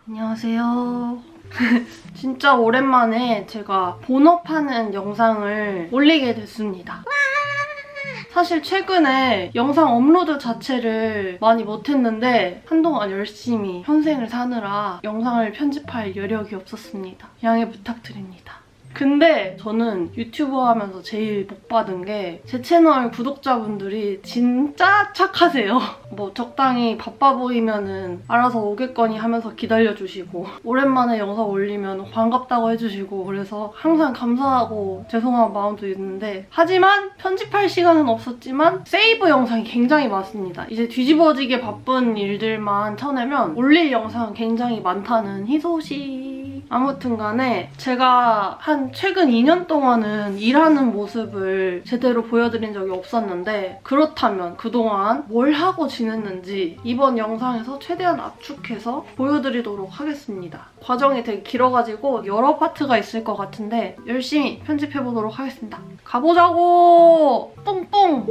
안녕하세요. 진짜 오랜만에 제가 본업하는 영상을 올리게 됐습니다. 사실 최근에 영상 업로드 자체를 많이 못했는데 한동안 열심히 현생을 사느라 영상을 편집할 여력이 없었습니다. 양해 부탁드립니다. 근데 저는 유튜버 하면서 제일 복 받은 게 제 채널 구독자분들이 진짜 착하세요. 뭐 적당히 바빠 보이면은 알아서 오겠거니 하면서 기다려주시고 오랜만에 영상 올리면 반갑다고 해주시고 그래서 항상 감사하고 죄송한 마음도 있는데 하지만 편집할 시간은 없었지만 세이브 영상이 굉장히 많습니다. 이제 뒤집어지게 바쁜 일들만 쳐내면 올릴 영상 굉장히 많다는 희소식. 아무튼 간에 제가 한 최근 2년 동안은 일하는 모습을 제대로 보여드린 적이 없었는데 그렇다면 그동안 뭘 하고 지냈는지 이번 영상에서 최대한 압축해서 보여드리도록 하겠습니다. 과정이 되게 길어가지고 여러 파트가 있을 것 같은데 열심히 편집해보도록 하겠습니다. 가보자고! 뿡뿡!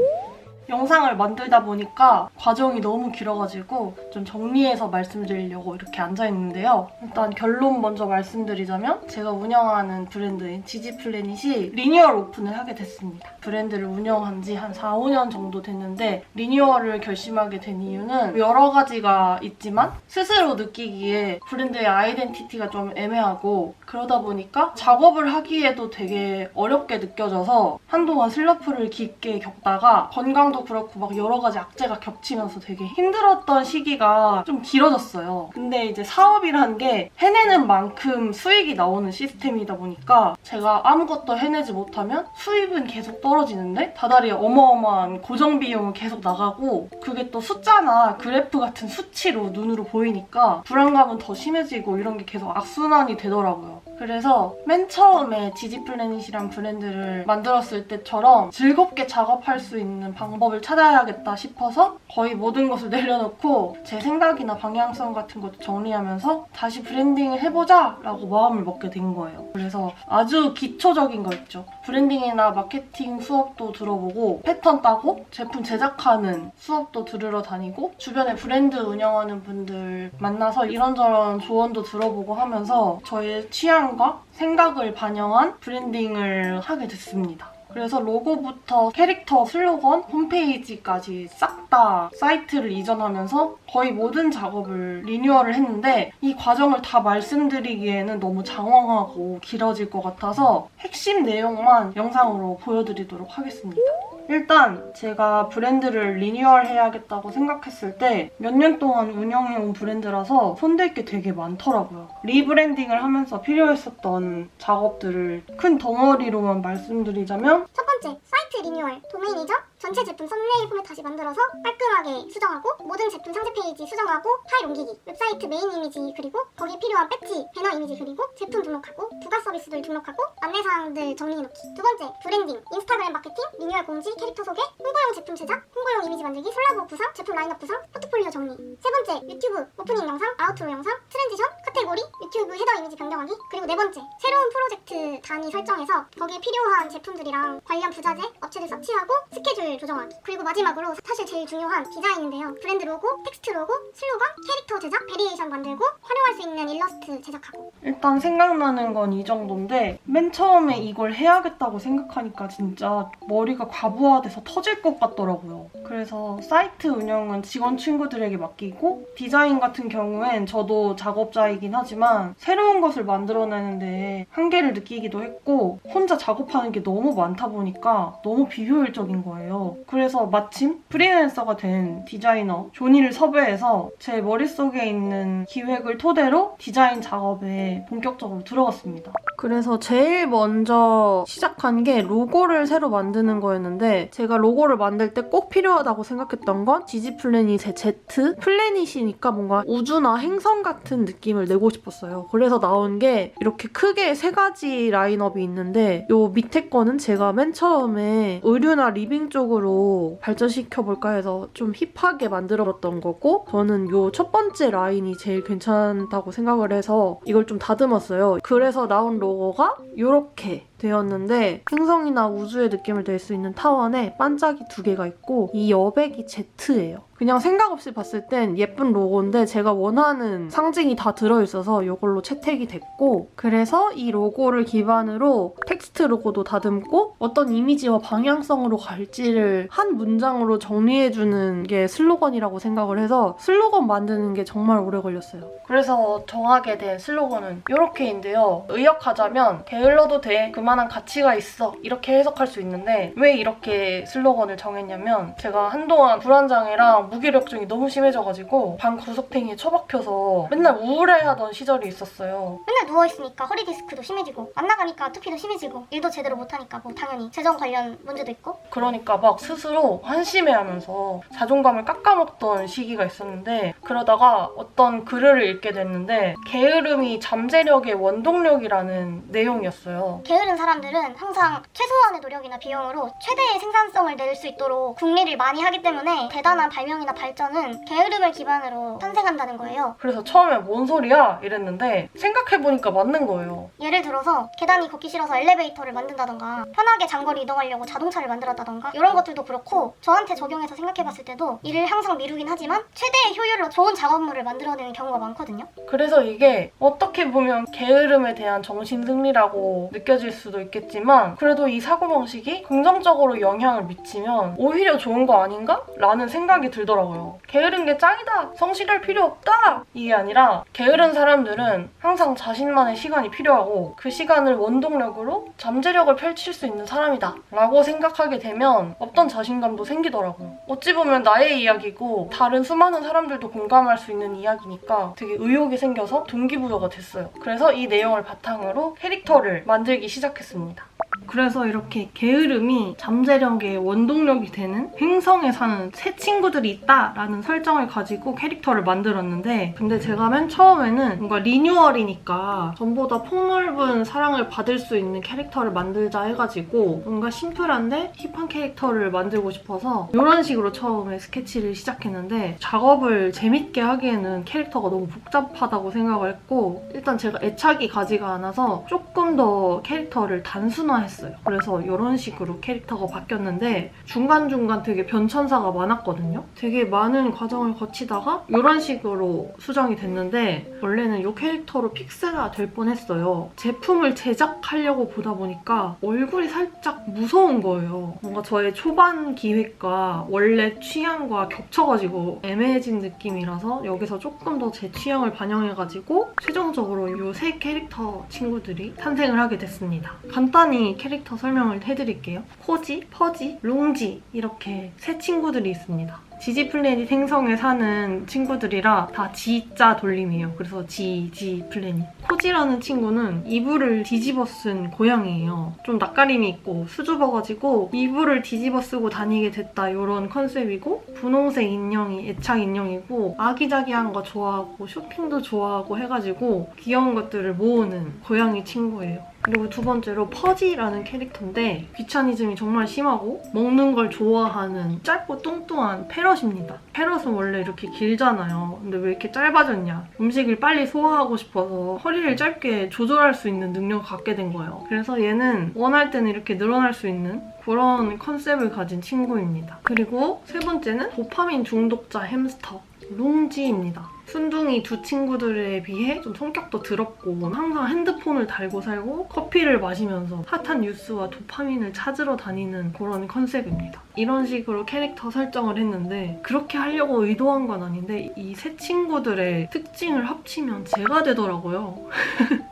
영상을 만들다 보니까 과정이 너무 길어가지고 좀 정리해서 말씀드리려고 이렇게 앉아있는데요. 일단 결론 먼저 말씀드리자면 제가 운영하는 브랜드인 지지플래닛이 리뉴얼 오픈을 하게 됐습니다. 브랜드를 운영한 지 한 4, 5년 정도 됐는데 리뉴얼을 결심하게 된 이유는 여러 가지가 있지만 스스로 느끼기에 브랜드의 아이덴티티가 좀 애매하고 그러다 보니까 작업을 하기에도 되게 어렵게 느껴져서 한동안 슬럼프를 깊게 겪다가 건강도 그렇고 막 여러 가지 악재가 겹치면서 되게 힘들었던 시기가 좀 길어졌어요. 근데 이제 사업이란 게 해내는 만큼 수익이 나오는 시스템이다 보니까 제가 아무것도 해내지 못하면 수입은 계속 떨어지는데 다달이 어마어마한 고정 비용은 계속 나가고 그게 또 숫자나 그래프 같은 수치로 눈으로 보이니까 불안감은 더 심해지고 이런 게 계속 악순환이 되더라고요. 그래서 맨 처음에 지지플래닛이란 브랜드를 만들었을 때처럼 즐겁게 작업할 수 있는 방법을 찾아야겠다 싶어서 거의 모든 것을 내려놓고 제 생각이나 방향성 같은 것도 정리하면서 다시 브랜딩을 해보자 라고 마음을 먹게 된 거예요. 그래서 아주 기초적인 거 있죠. 브랜딩이나 마케팅 수업도 들어보고 패턴 따고 제품 제작하는 수업도 들으러 다니고 주변에 브랜드 운영하는 분들 만나서 이런저런 조언도 들어보고 하면서 저의 취향과 생각을 반영한 브랜딩을 하게 됐습니다. 그래서 로고부터 캐릭터, 슬로건, 홈페이지까지 싹 다 사이트를 이전하면서 거의 모든 작업을 리뉴얼을 했는데 이 과정을 다 말씀드리기에는 너무 장황하고 길어질 것 같아서 핵심 내용만 영상으로 보여드리도록 하겠습니다. 일단 제가 브랜드를 리뉴얼해야겠다고 생각했을 때 몇 년 동안 운영해온 브랜드라서 손댈 게 되게 많더라고요. 리브랜딩을 하면서 필요했었던 작업들을 큰 덩어리로만 말씀드리자면 첫 번째, 사이트 리뉴얼, 도메인 이전, 전체 제품 썸네일 포맷 다시 만들어서 깔끔하게 수정하고 모든 제품 상세 페이지 수정하고 파일 옮기기, 웹사이트 메인 이미지 그리고 거기에 필요한 배지, 배너 이미지 그리고 제품 등록하고 부가 서비스들 등록하고 안내사항들 정리해놓기. 두 번째, 브랜딩, 인스타그램 마케팅, 리뉴얼 공지, 캐릭터 소개, 홍보용 제품 제작, 홍보용 이미지 만들기, 콜라보 구상, 제품 라인업 구상, 포트폴리오 정리. 세 번째, 유튜브, 오프닝 영상, 아우트로 영상, 트랜지션, 카테고리, 유튜브 헤더 이미지 변경하기. 그리고 네 번째, 새로운 프로젝트 단위 설정해서 거기에 필요한 제품들이랑 관련 부자재, 업체들 서치하고 스케줄 조정하기. 그리고 마지막으로 사실 제일 중요한 디자인인데요. 브랜드 로고, 텍스트 로고, 슬로건, 캐릭터 제작, 베리에이션 만들고 활용할 수 있는 일러스트 제작하고. 일단 생각나는 건 이 정도인데 맨 처음에 이걸 해야겠다고 생각하니까 진짜 머리가 과부하돼서 터질 것 같더라고요. 그래서 사이트 운영은 직원 친구들에게 맡기고 디자인 같은 경우엔 저도 작업자이긴 하지만 새로운 것을 만들어내는데 한계를 느끼기도 했고 혼자 작업하는 게 너무 많다 보니까 너무 비효율적인 거예요. 그래서 마침 프리랜서가 된 디자이너 조니를 섭외해서 제 머릿속에 있는 기획을 토대로 디자인 작업에 본격적으로 들어갔습니다. 그래서 제일 먼저 시작한 게 로고를 새로 만드는 거였는데 제가 로고를 만들 때 꼭 필요하다고 생각했던 건 지지플래닛의 Z? 플래닛이니까 뭔가 우주나 행성 같은 느낌을 내고 싶었어요. 그래서 나온 게 이렇게 크게 세 가지 라인업이 있는데 요 밑에 거는 제가 맨 처음에 의류나 리빙 쪽으로 발전시켜볼까 해서 좀 힙하게 만들어봤던 거고 저는 요 첫 번째 라인이 제일 괜찮다고 생각을 해서 이걸 좀 다듬었어요. 그래서 나온 로고가 요렇게 되었는데 행성이나 우주의 느낌을 낼 수 있는 타원에 반짝이 2개가 있고 이 여백이 Z예요. 그냥 생각 없이 봤을 땐 예쁜 로고인데 제가 원하는 상징이 다 들어있어서 이걸로 채택이 됐고, 그래서 이 로고를 기반으로 텍스트 로고도 다듬고 어떤 이미지와 방향성으로 갈지를 한 문장으로 정리해주는 게 슬로건이라고 생각을 해서 슬로건 만드는 게 정말 오래 걸렸어요. 그래서 정하게 된 슬로건은 이렇게인데요. 의역하자면 게을러도 돼, 그만한 가치가 있어, 이렇게 해석할 수 있는데 왜 이렇게 슬로건을 정했냐면 제가 한동안 불안장애랑 무기력증이 너무 심해져가지고 방 구석탱이에 처박혀서 맨날 우울해하던 시절이 있었어요. 맨날 누워있으니까 허리 디스크도 심해지고 안 나가니까 아토피도 심해지고 일도 제대로 못하니까 뭐 당연히 재정 관련 문제도 있고, 그러니까 막 스스로 한심해하면서 자존감을 깎아먹던 시기가 있었는데, 그러다가 어떤 글을 읽게 됐는데 게으름이 잠재력의 원동력이라는 내용이었어요. 게으른 사람들은 항상 최소한의 노력이나 비용으로 최대의 생산성을 낼 수 있도록 궁리를 많이 하기 때문에 대단한 발명이나 발전은 게으름을 기반으로 탄생한다는 거예요. 그래서 처음에 뭔 소리야? 이랬는데 생각해보니까 맞는 거예요. 예를 들어서 계단이 걷기 싫어서 엘리베이터를 만든다던가 편하게 장거리 이동하려고 자동차를 만들었다던가 이런 것들도 그렇고, 저한테 적용해서 생각해봤을 때도 일을 항상 미루긴 하지만 최대의 효율로 좋은 작업물을 만들어내는 경우가 많거든요. 그래서 이게 어떻게 보면 게으름에 대한 정신승리라고 느껴질 수도 있겠지만 그래도 이 사고방식이 긍정적으로 영향을 미치면 오히려 좋은 거 아닌가? 라는 생각이 들더라고요. 게으른 게 짱이다! 성실할 필요 없다! 이게 아니라 게으른 사람들은 항상 자신만의 시간이 필요하고 그 시간을 원동력으로 잠재력을 펼칠 수 있는 사람이다 라고 생각하게 되면 없던 자신감도 생기더라고요. 어찌 보면 나의 이야기고 다른 수많은 사람들도 공감할 수 있는 이야기니까 되게 의욕이 생겨서 동기부여가 됐어요. 그래서 이 내용을 바탕으로 캐릭터를 만들기 시작했습니다. 그래서 이렇게 게으름이 잠재력의 원동력이 되는 행성에 사는 새 친구들이 있다라는 설정을 가지고 캐릭터를 만들었는데, 근데 제가 맨 처음에는 뭔가 리뉴얼이니까 전보다 폭넓은 사랑을 받을 수 있는 캐릭터를 만들자 해가지고 뭔가 심플한데 힙한 캐릭터를 만들고 싶어서 이런 식으로 처음에 스케치를 시작했는데, 작업을 재밌게 하기에는 캐릭터가 너무 복잡하다고 생각을 했고 일단 제가 애착이 가지가 않아서 조금 더 캐릭터를 단순화했어요. 그래서 이런 식으로 캐릭터가 바뀌었는데 중간중간 되게 변천사가 많았거든요. 되게 많은 과정을 거치다가 이런 식으로 수정이 됐는데 원래는 이 캐릭터로 픽셀화 될 뻔했어요. 제품을 제작하려고 보다 보니까 얼굴이 살짝 무서운 거예요. 뭔가 저의 초반 기획과 원래 취향과 겹쳐가지고 애매해진 느낌이라서 여기서 조금 더 제 취향을 반영해가지고 최종적으로 이 세 캐릭터 친구들이 탄생을 하게 됐습니다. 간단히 캐릭터 설명을 해드릴게요. 코지, 퍼지, 롱지 이렇게 세 친구들이 있습니다. 지지플래닛 행성에 사는 친구들이라 다 지자 돌림이에요. 그래서 지지플래닛. 코지라는 친구는 이불을 뒤집어 쓴 고양이에요. 좀 낯가림이 있고 수줍어가지고 이불을 뒤집어 쓰고 다니게 됐다 이런 컨셉이고, 분홍색 인형이 애착 인형이고 아기자기한 거 좋아하고 쇼핑도 좋아하고 해가지고 귀여운 것들을 모으는 고양이 친구예요. 그리고 두 번째로 퍼지라는 캐릭터인데 귀차니즘이 정말 심하고 먹는 걸 좋아하는 짧고 뚱뚱한 패럿입니다. 패럿은 원래 이렇게 길잖아요. 근데 왜 이렇게 짧아졌냐? 음식을 빨리 소화하고 싶어서 허리를 짧게 조절할 수 있는 능력을 갖게 된 거예요. 그래서 얘는 원할 때는 이렇게 늘어날 수 있는 그런 컨셉을 가진 친구입니다. 그리고 세 번째는 도파민 중독자 햄스터 롱지입니다. 순둥이 두 친구들에 비해 좀 성격도 더럽고 항상 핸드폰을 달고 살고 커피를 마시면서 핫한 뉴스와 도파민을 찾으러 다니는 그런 컨셉입니다. 이런 식으로 캐릭터 설정을 했는데 그렇게 하려고 의도한 건 아닌데 이 세 친구들의 특징을 합치면 제가 되더라고요.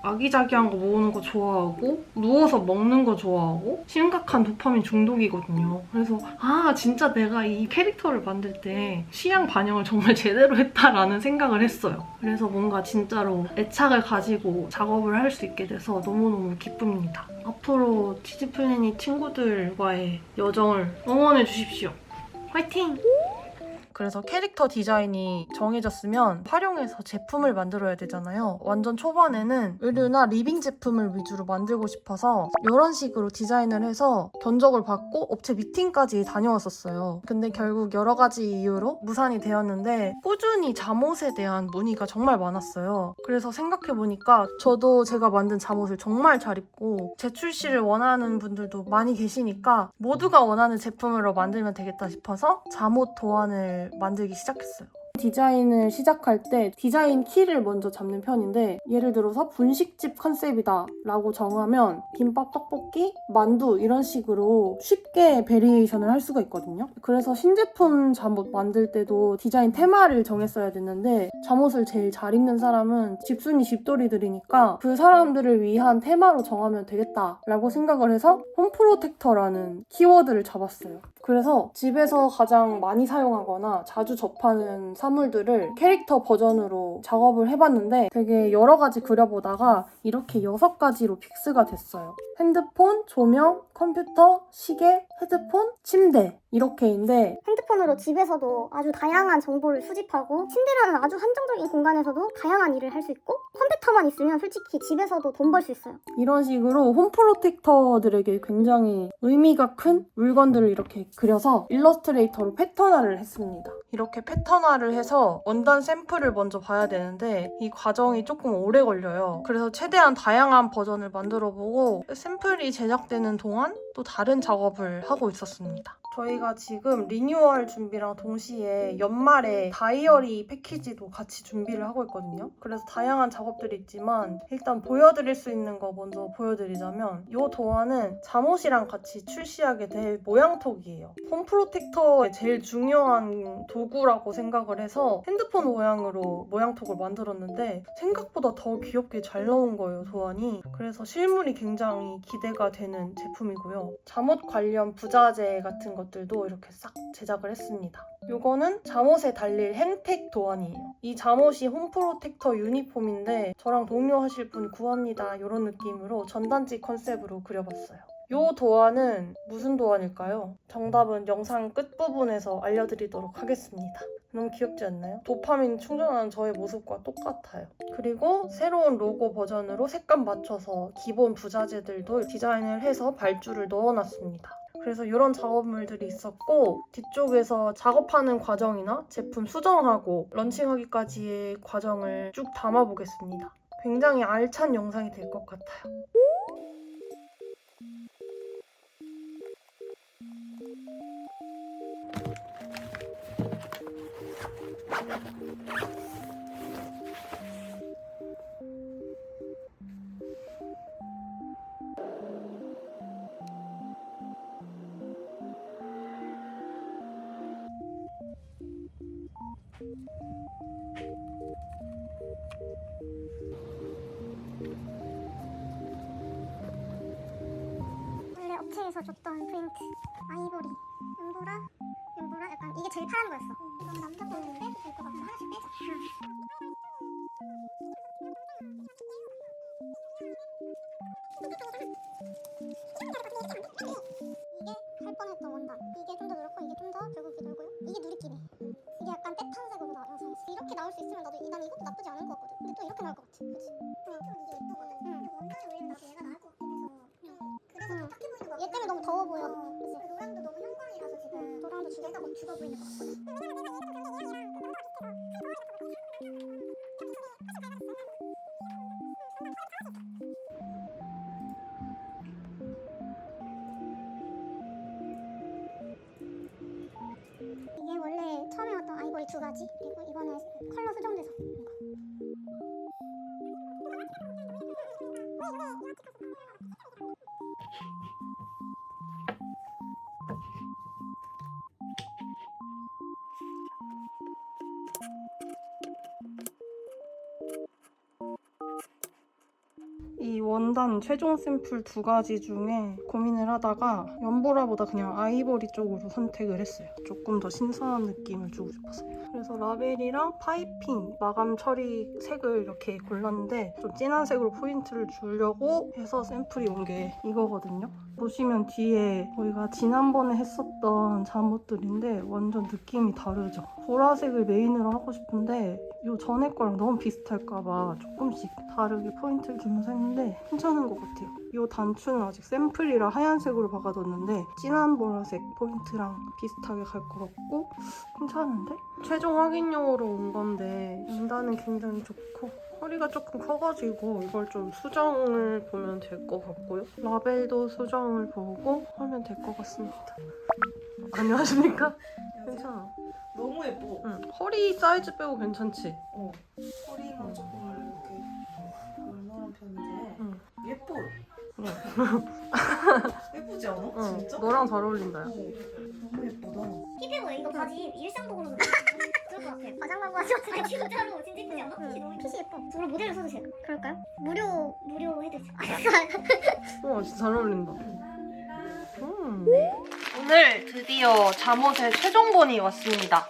아기자기한 거 모으는 거 좋아하고 누워서 먹는 거 좋아하고 심각한 도파민 중독이거든요. 그래서 진짜 내가 이 캐릭터를 만들 때 취향 반영을 정말 제대로 했다라는 생각을 했어요. 그래서 뭔가 진짜로 애착을 가지고 작업을 할 수 있게 돼서 너무너무 기쁩니다. 앞으로 치즈플래닛 친구들과의 여정을 응원해 주십시오. 화이팅! 그래서 캐릭터 디자인이 정해졌으면 활용해서 제품을 만들어야 되잖아요. 완전 초반에는 의류나 리빙 제품을 위주로 만들고 싶어서 이런 식으로 디자인을 해서 견적을 받고 업체 미팅까지 다녀왔었어요. 근데 결국 여러 가지 이유로 무산이 되었는데 꾸준히 잠옷에 대한 문의가 정말 많았어요. 그래서 생각해보니까 저도 제가 만든 잠옷을 정말 잘 입고 재출시를 원하는 분들도 많이 계시니까 모두가 원하는 제품으로 만들면 되겠다 싶어서 잠옷 도안을 만들기 시작했어요. 디자인을 시작할 때 디자인 키를 먼저 잡는 편인데 예를 들어서 분식집 컨셉이다 라고 정하면 김밥, 떡볶이, 만두 이런 식으로 쉽게 베리에이션을 할 수가 있거든요. 그래서 신제품 잠옷 만들 때도 디자인 테마를 정했어야 됐는데 잠옷을 제일 잘 입는 사람은 집순이 집돌이들이니까 그 사람들을 위한 테마로 정하면 되겠다 라고 생각을 해서 홈프로텍터라는 키워드를 잡았어요. 그래서 집에서 가장 많이 사용하거나 자주 접하는 사물들을 캐릭터 버전으로 작업을 해봤는데 되게 여러 가지 그려보다가 이렇게 6가지로 픽스가 됐어요. 핸드폰, 조명, 컴퓨터, 시계, 헤드폰, 침대 이렇게인데 핸드폰으로 집에서도 아주 다양한 정보를 수집하고 침대라는 아주 한정적인 공간에서도 다양한 일을 할 수 있고 컴퓨터만 있으면 솔직히 집에서도 돈 벌 수 있어요. 이런 식으로 홈프로텍터들에게 굉장히 의미가 큰 물건들을 이렇게 그려서 일러스트레이터로 패턴화를 했습니다. 이렇게 패턴화를 해서 원단 샘플을 먼저 봐야 되는데 이 과정이 조금 오래 걸려요. 그래서 최대한 다양한 버전을 만들어보고 샘플이 제작되는 동안 또 다른 작업을 하고 있었습니다. 저희가 지금 리뉴얼 준비랑 동시에 연말에 다이어리 패키지도 같이 준비를 하고 있거든요. 그래서 다양한 작업들이 있지만 일단 보여드릴 수 있는 거 먼저 보여드리자면 이 도안은 잠옷이랑 같이 출시하게 될 모양톡이에요. 홈 프로텍터의 제일 중요한 도구라고 생각을 해서 핸드폰 모양으로 모양톡을 만들었는데 생각보다 더 귀엽게 잘 나온 거예요, 도안이. 그래서 실물이 굉장히 기대가 되는 제품이고요. 잠옷 관련 부자재 같은 것들도 이렇게 싹 제작을 했습니다. 이거는 잠옷에 달릴 행택 도안이에요. 이 잠옷이 홈프로텍터 유니폼인데 저랑 동료하실 분 구합니다 이런 느낌으로 전단지 컨셉으로 그려봤어요. 이 도안은 무슨 도안일까요? 정답은 영상 끝부분에서 알려드리도록 하겠습니다. 너무 귀엽지 않나요? 도파민 충전하는 저의 모습과 똑같아요. 그리고 새로운 로고 버전으로 색감 맞춰서 기본 부자재들도 디자인을 해서 발주를 넣어놨습니다. 그래서 이런 작업물들이 있었고 뒤쪽에서 작업하는 과정이나 제품 수정하고 런칭하기까지의 과정을 쭉 담아보겠습니다. 굉장히 알찬 영상이 될 것 같아요. 원래 업체에서 줬던 프린트 아이보리, 연보라 약간 이게 제일 파란 거였어. 이건 남자 거는 빼도 될 것 같고 하나씩 빼자. 이게 할 뻔했던 원단. 이게 좀 더 넓고 이게 좀 더 결국 이게 넓고요. 이게 누리끼리. 이게 약간 떼탄색으로 나와서 이렇게 나올 수 있으면 나도 난 이것도 나쁘지 않을 것 같거든. 근데 또 이렇게 나올 것 같아. 그치? 좀 이게 예쁘거든. 근데 원단을 올리면 나도 얘가 나을 것 같아. 그래서 딱해 보이는 거. 얘 때문에 너무 더워 보여. 그치? 노랑도 너무 형광이라서 지금 노랑도 얘가 곧 죽어 보이는 것 같거든. 이게 원래 처음에 왔던 아이보리 2가지 그리고 이번에 컬러 수정돼서 온 거. 이 원단 최종 샘플 2가지 중에 고민을 하다가 연보라보다 그냥 아이보리 쪽으로 선택을 했어요. 조금 더 신선한 느낌을 주고 싶어서. 그래서 라벨이랑 파이핑, 마감 처리 색을 이렇게 골랐는데 좀 진한 색으로 포인트를 주려고 해서 샘플이 온 게 이거거든요. 보시면 뒤에 저희가 지난번에 했었던 잠옷들인데 완전 느낌이 다르죠. 보라색을 메인으로 하고 싶은데 이 전에 거랑 너무 비슷할까봐 조금씩 다르게 포인트를 주면서 했는데 괜찮은 것 같아요. 이 단추는 아직 샘플이라 하얀색으로 박아뒀는데 진한 보라색 포인트랑 비슷하게 갈 것 같고 괜찮은데? 최종 확인용으로 온 건데 연단은 굉장히 좋고 허리가 조금 커가지고 이걸 좀 수정을 보면 될 것 같고요. 라벨도 수정을 보고 하면 될 것 같습니다. 안녕하십니까? 괜찮아. 너무 예뻐. 응. 허리 사이즈 빼고 괜찮지? 허리가 조금 이렇게 널널한 편인데 응. 예뻐. 그래. 예쁘지 않아? 응. 진짜? 너랑 잘 어울린다. 야. 너무 예쁘다. 피부가 이거 바지 일상복으로도 그럴 것 같아. 화장하고 하죠. 아니 진짜로 진짜 예쁘지 않아? 핏이 너무 핏이 예뻐. 저로 모델을 써주세요. 그럴까요? 무료 해드리죠. 와 진짜 잘 어울린다. 오늘 드디어 잠옷의 최종본이 왔습니다.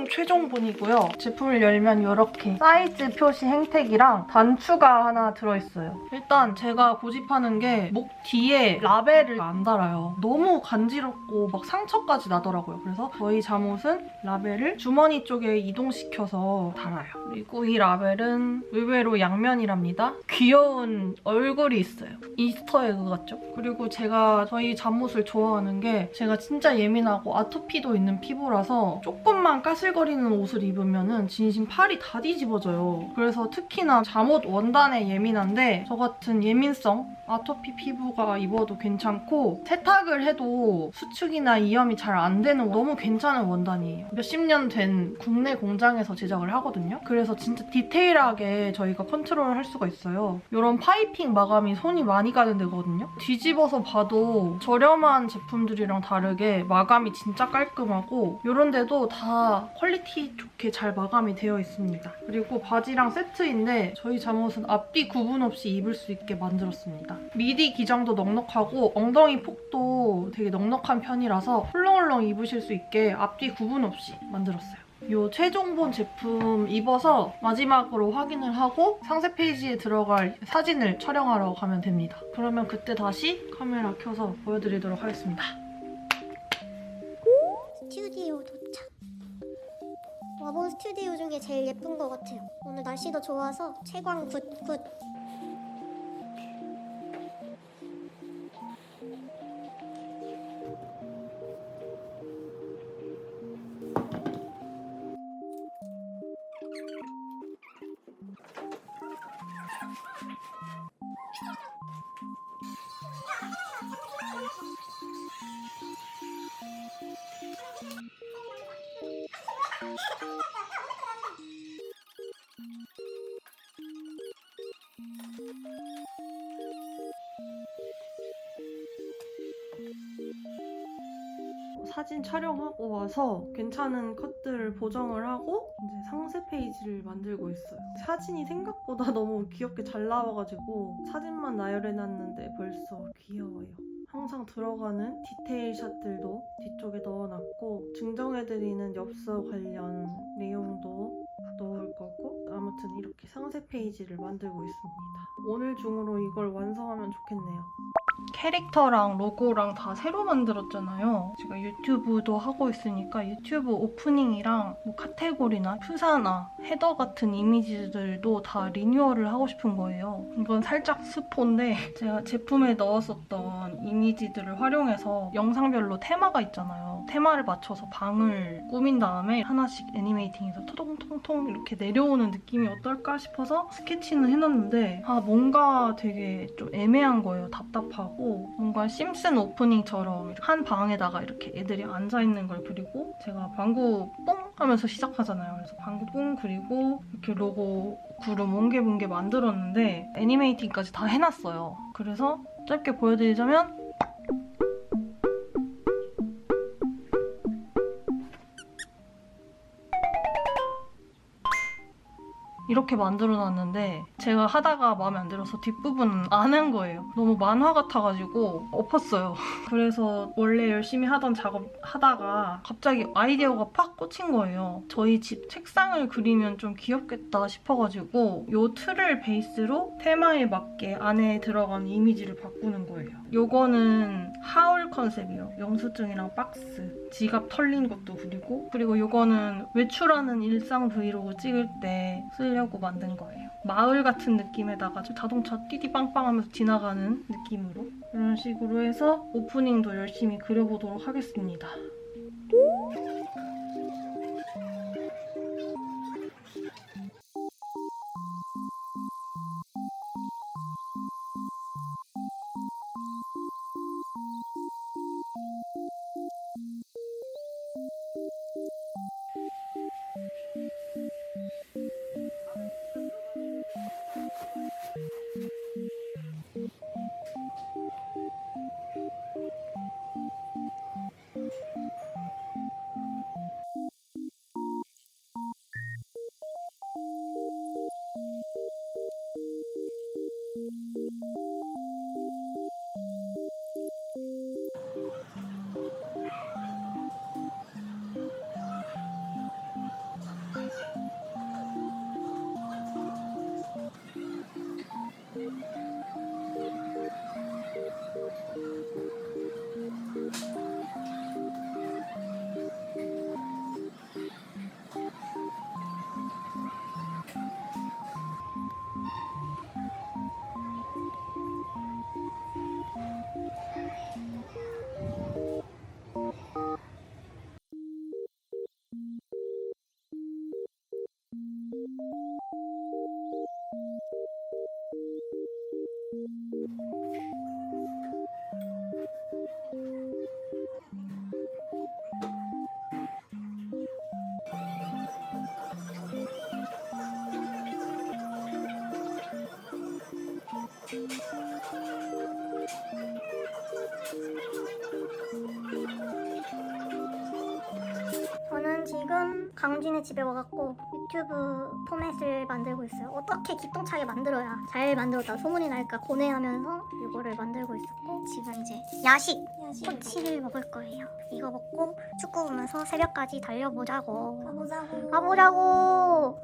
최종본이고요. 제품을 열면 이렇게 사이즈 표시 행택이랑 단추가 하나 들어있어요. 일단 제가 고집하는 게 목 뒤에 라벨을 안 달아요. 너무 간지럽고 막 상처까지 나더라고요. 그래서 저희 잠옷은 라벨을 주머니 쪽에 이동시켜서 달아요. 그리고 이 라벨은 의외로 양면이랍니다. 귀여운 얼굴이 있어요. 이스터에그 같죠? 그리고 제가 저희 잠옷을 좋아하는 게 제가 진짜 예민하고 아토피도 있는 피부라서 조금만 까슬거리는 옷을 입으면 진심 팔이 다 뒤집어져요. 그래서 특히나 잠옷 원단에 예민한데 저 같은 예민성 아토피 피부가 입어도 괜찮고 세탁을 해도 수축이나 이염이 잘 안 되는 너무 괜찮은 원단이에요. 몇십 년 된 국내 공장에서 제작을 하거든요. 그래서 진짜 디테일하게 저희가 컨트롤을 할 수가 있어요. 이런 파이핑 마감이 손이 많이 가는 데거든요. 뒤집어서 봐도 저렴한 제품들이랑 다르게 마감이 진짜 깔끔하고 이런 데도 다 퀄리티 좋게 잘 마감이 되어 있습니다. 그리고 바지랑 세트인데 저희 잠옷은 앞뒤 구분 없이 입을 수 있게 만들었습니다. 미디 기장도 넉넉하고 엉덩이 폭도 되게 넉넉한 편이라서 훌렁훌렁 입으실 수 있게 앞뒤 구분 없이 만들었어요. 이 최종본 제품 입어서 마지막으로 확인을 하고 상세 페이지에 들어갈 사진을 촬영하러 가면 됩니다. 그러면 그때 다시 카메라 켜서 보여드리도록 하겠습니다. 스튜디오 도착. 와본 스튜디오 중에 제일 예쁜 것 같아요. 오늘 날씨도 좋아서 채광 굿굿. 사진 촬영하고 와서 괜찮은 컷들을 보정을 하고 이제 상세 페이지를 만들고 있어요. 사진이 생각보다 너무 귀엽게 잘 나와가지고 사진만 나열해놨는데 벌써 귀여워요. 항상 들어가는 디테일 샷들도 뒤쪽에 넣어놨고 증정해드리는 엽서 관련 내용도 넣을 거고 아무튼 이렇게 상세 페이지를 만들고 있습니다. 오늘 중으로 이걸 완성하면 좋겠네요. 캐릭터랑 로고랑 다 새로 만들었잖아요. 제가 유튜브도 하고 있으니까 유튜브 오프닝이랑 뭐 카테고리나 프사나 헤더 같은 이미지들도 다 리뉴얼을 하고 싶은 거예요. 이건 살짝 스포인데 제가 제품에 넣었었던 이미지들을 활용해서 영상별로 테마가 있잖아요. 테마를 맞춰서 방을 꾸민 다음에 하나씩 애니메이팅해서 토동통통 이렇게 내려오는 느낌이 어떨까 싶어서 스케치는 해놨는데 뭔가 되게 좀 애매한 거예요. 답답하고 뭔가 심슨 오프닝처럼 한 방에다가 이렇게 애들이 앉아있는 걸 그리고 제가 방구 뽕 하면서 시작하잖아요. 그래서 방구 뽕 그리고 이렇게 로고 구름 뭉게뭉게 만들었는데 애니메이팅까지 다 해놨어요. 그래서 짧게 보여드리자면 이렇게 만들어놨는데 제가 하다가 마음에 안 들어서 뒷부분은 안 한 거예요. 너무 만화 같아가지고 엎었어요. 그래서 원래 열심히 하던 작업 하다가 갑자기 아이디어가 팍 꽂힌 거예요. 저희 집 책상을 그리면 좀 귀엽겠다 싶어가지고 이 틀을 베이스로 테마에 맞게 안에 들어간 이미지를 바꾸는 거예요. 요거는 하울 컨셉이에요. 영수증이랑 박스, 지갑 털린 것도 그리고 요거는 외출하는 일상 브이로그 찍을 때 쓰려고 만든 거예요. 마을 같은 느낌에다가 자동차 띠디빵빵하면서 지나가는 느낌으로 이런 식으로 해서 오프닝도 열심히 그려보도록 하겠습니다. 저는 지금 강진의 집에 와갖고 유튜브 포맷을 만들고 있어요. 어떻게 기똥차게 만들어야 잘 만들었다 소문이 날까 고뇌하면서 이거를 만들고 있었고, 지금 이제 야식 꼬치를 먹을 거예요. 이거 먹고 축구 보면서 새벽까지 달려보자고. 가보자고.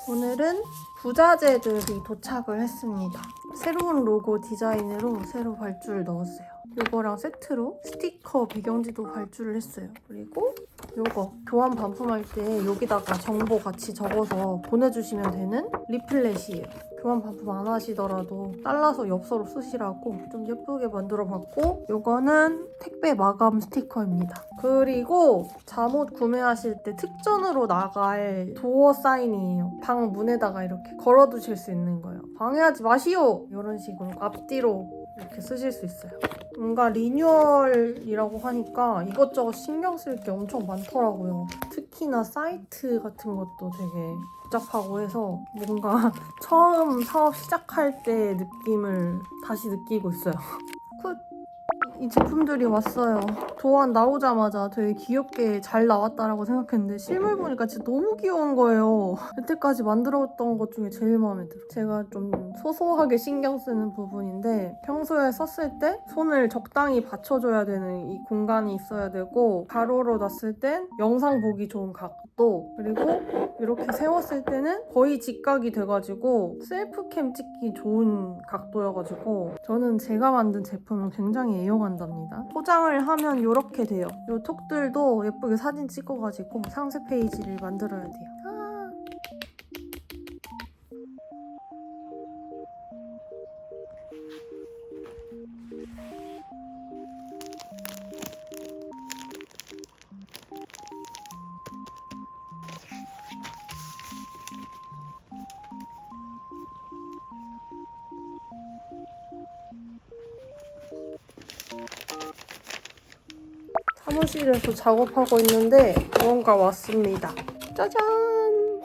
오늘은 부자재들이 도착을 했습니다. 새로운 로고 디자인으로 새로 발주를 넣었어요. 이거랑 세트로 스티커 배경지도 발주를 했어요. 그리고 이거 교환 반품할 때 여기다가 정보 같이 적어서 보내주시면 되는 리플렛이에요. 교환 반품 안 하시더라도 잘라서 엽서로 쓰시라고 좀 예쁘게 만들어봤고, 이거는 택배 마감 스티커입니다. 그리고 잠옷 구매하실 때 특전으로 나갈 도어 사인이에요. 방 문에다가 이렇게 걸어두실 수 있는 거예요. 방해하지 마시오! 이런 식으로 앞뒤로 이렇게 쓰실 수 있어요. 뭔가 리뉴얼이라고 하니까 이것저것 신경 쓸 게 엄청 많더라고요. 특히나 사이트 같은 것도 되게 복잡하고 해서 뭔가 처음 사업 시작할 때 느낌을 다시 느끼고 있어요. 이 제품들이 왔어요. 도안 나오자마자 되게 귀엽게 잘 나왔다라고 생각했는데 실물 보니까 진짜 너무 귀여운 거예요. 여태까지 만들었던 것 중에 제일 마음에 들어요. 제가 좀 소소하게 신경 쓰는 부분인데, 평소에 썼을 때 손을 적당히 받쳐줘야 되는 이 공간이 있어야 되고, 가로로 놨을 땐 영상 보기 좋은 각도, 그리고 이렇게 세웠을 때는 거의 직각이 돼가지고 셀프캠 찍기 좋은 각도여가지고 저는 제가 만든 제품을 굉장히 애용한답니다. 포장을 하면 이렇게 돼요. 이 톡들도 예쁘게 사진 찍어가지고 상세 페이지를 만들어야 돼요. 사무실에서 작업하고 있는데 무언가 왔습니다. 짜잔!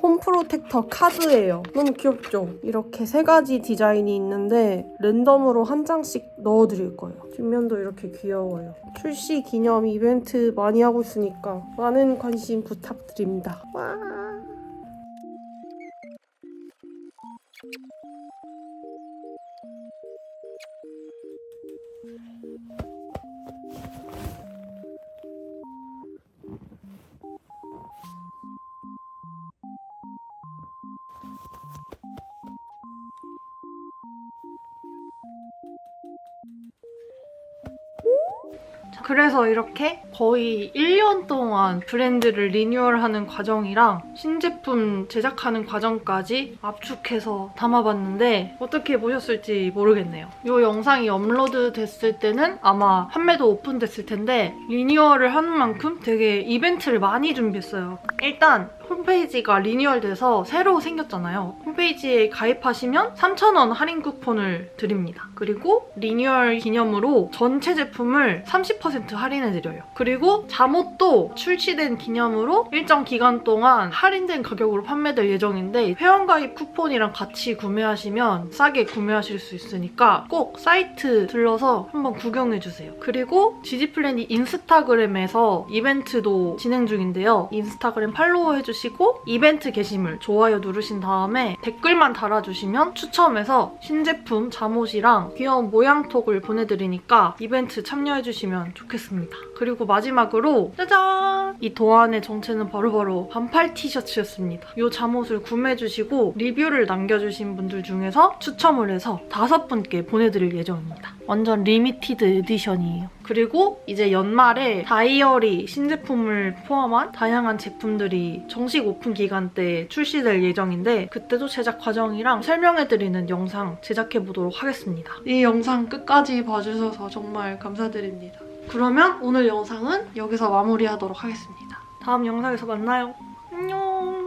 홈 프로텍터 카드예요. 너무 귀엽죠? 이렇게 3가지 디자인이 있는데 랜덤으로 한 장씩 넣어드릴 거예요. 뒷면도 이렇게 귀여워요. 출시 기념 이벤트 많이 하고 있으니까 많은 관심 부탁드립니다. 와! 그래서 이렇게 거의 1년 동안 브랜드를 리뉴얼하는 과정이랑 신제품 제작하는 과정까지 압축해서 담아봤는데 어떻게 보셨을지 모르겠네요. 이 영상이 업로드 됐을 때는 아마 판매도 오픈됐을 텐데 리뉴얼을 하는 만큼 되게 이벤트를 많이 준비했어요. 일단 홈페이지가 리뉴얼돼서 새로 생겼잖아요. 홈페이지에 가입하시면 3,000원 할인 쿠폰을 드립니다. 그리고 리뉴얼 기념으로 전체 제품을 30% 할인해드려요. 그리고 잠옷도 출시된 기념으로 일정 기간 동안 할인된 가격으로 판매될 예정인데 회원가입 쿠폰이랑 같이 구매하시면 싸게 구매하실 수 있으니까 꼭 사이트 들러서 한번 구경해주세요. 그리고 지지플래닛 인스타그램에서 이벤트도 진행 중인데요. 인스타그램 팔로우 해주시고 이벤트 게시물 좋아요 누르신 다음에 댓글만 달아주시면 추첨해서 신제품 잠옷이랑 귀여운 모양톡을 보내드리니까 이벤트 참여해주시면 좋겠습니다. 그리고 마지막으로 짜잔! 이 도안의 정체는 바로바로 반팔 티셔츠였습니다. 이 잠옷을 구매해주시고 리뷰를 남겨주신 분들 중에서 추첨을 해서 5분께 보내드릴 예정입니다. 완전 리미티드 에디션이에요. 그리고 이제 연말에 다이어리 신제품을 포함한 다양한 제품들이 정식 오픈 기간 때 출시될 예정인데 그때도 제작 과정이랑 설명해드리는 영상 제작해보도록 하겠습니다. 이 영상 끝까지 봐주셔서 정말 감사드립니다. 그러면 오늘 영상은 여기서 마무리하도록 하겠습니다. 다음 영상에서 만나요. 안녕!